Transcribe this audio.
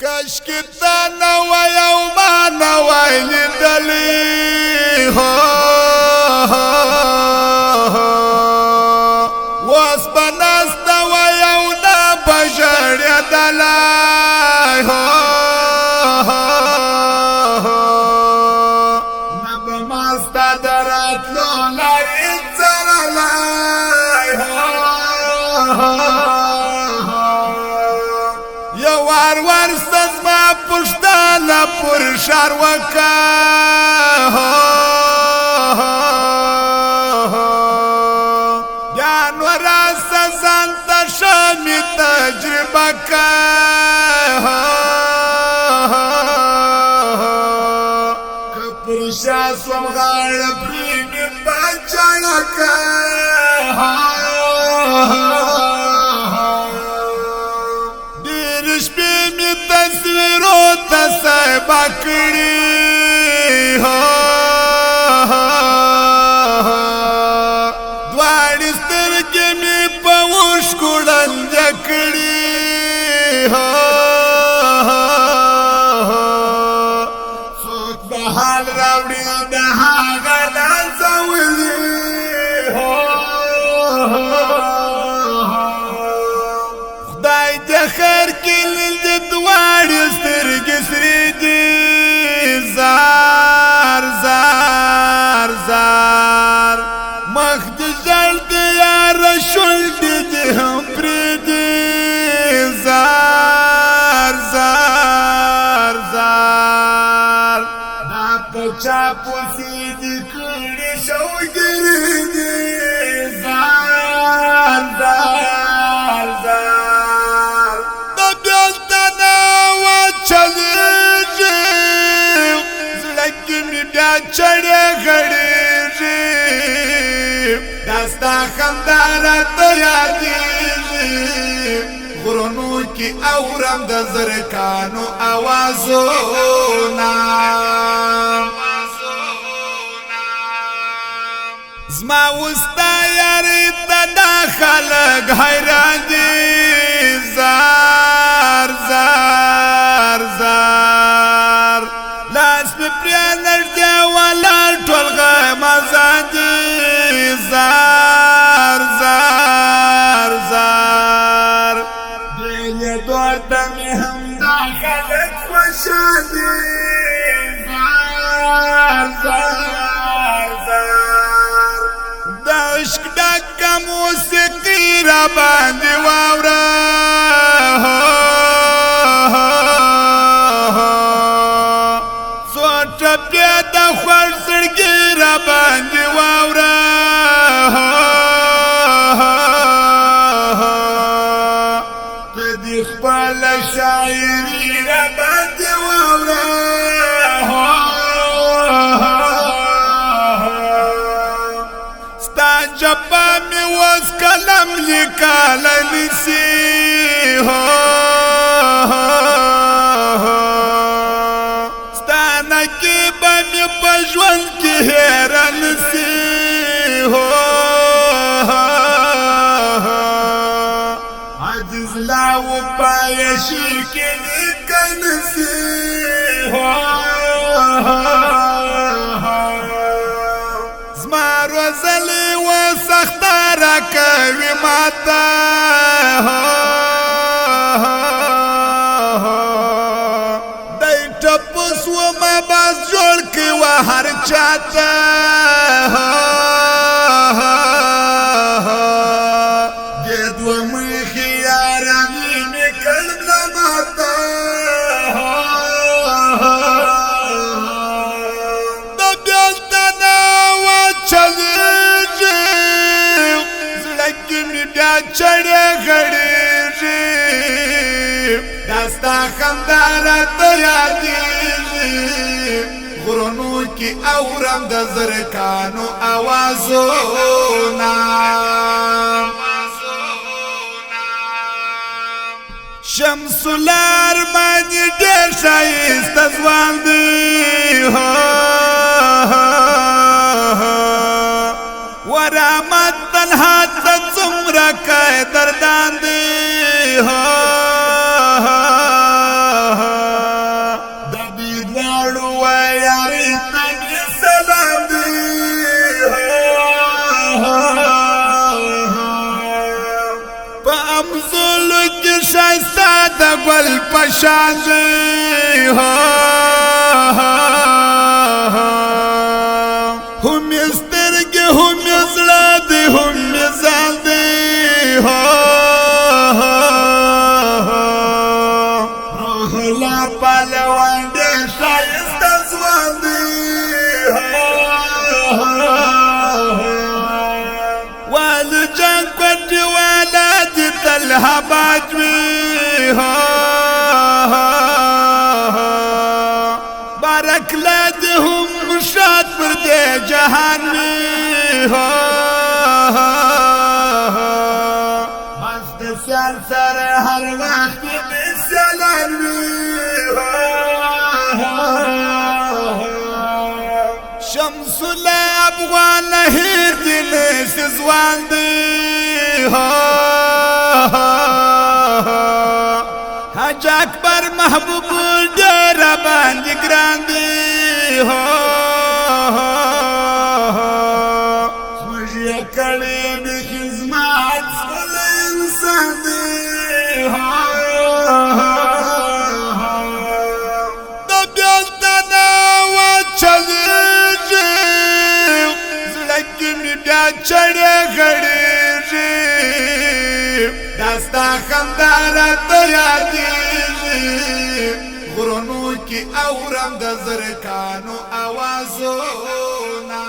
کشکی تا نوی او ما نوی لیدلی ہو واس بناستا وی او نا بجر دلائی ہو نبا ماستا درات لولائی چرلائی ہو یوار وار سزما پشتالا پر شاروکا جانورا سزانتا شامی تجربہ کا کپر شاسوم غار پریمی بچانا کا تصویروں تصیبہ کری دواری سترگی می پوش کڑن جکڑی سوک بحال راوڑی دہا گنا زولی خدای جخر کلی دواری سترگی سری دی زار زار زار مخ دی جل دی یار شل دی هم پری دی زار زار زار دا پچا پوسی دی کڑی شو گری دی زار زار زار چڑے گھڑی جی دستا خمدارا تیادی جی غرونو کی اورم دزرکانو آوازونا زما وستا یاری تدا خلق حیران دی زار زار زار لاس پی پریانر دی والار ٹول غیم ازادی زار زار زار دیلی دور دمی ہم داخلت خوشادی زار زار زار دا عشق ڈاکا موسیقی را باندی واورا پیدا خوار سڑکی را باندی واورا تدی خپل شاعری را باندی واورا ستا جبا می وز کلم لکال نسی پجوان کی حیران سی ہو عجز لاو پایشی کی نکن سی ہو زمارو زلی و سختارا کوي ماتا دای ټپس و ما باز جوړ کی و هر چاته دې دو مخ یارانی نکل ماتا د بیلتنا و چلیږي زړګي می بیا چړې غړېږي داستا خنداره ته یادېږي غرونو کی اورم د زرکانو آوازونا شمس الارمان ډېر ښایسته ځوان دی ورحمت تنها ته څومره که دردان دی گل پشان دی هم سترګې هم زړه دی هم ځان دی روح لا پهلوان دی ښایسته ځوان دی والو جان کوټې والا دي تل حباج وي بارک لا دي هم شاد پر دې جهان وي مست سیال سره هر وخت دې سلام وي شمس الافغان هیر دل سزوان دی حج اکبر محبوب ډېر باندې ګران دی زموږ یې کړی د خدمت ښکلی انسان دی د بېلتون وچلېږي زړه کې مې بیا چړې غړېږي دا ستا خندا راته یادېږي غرونو کې اورم د زرکانو اوازونه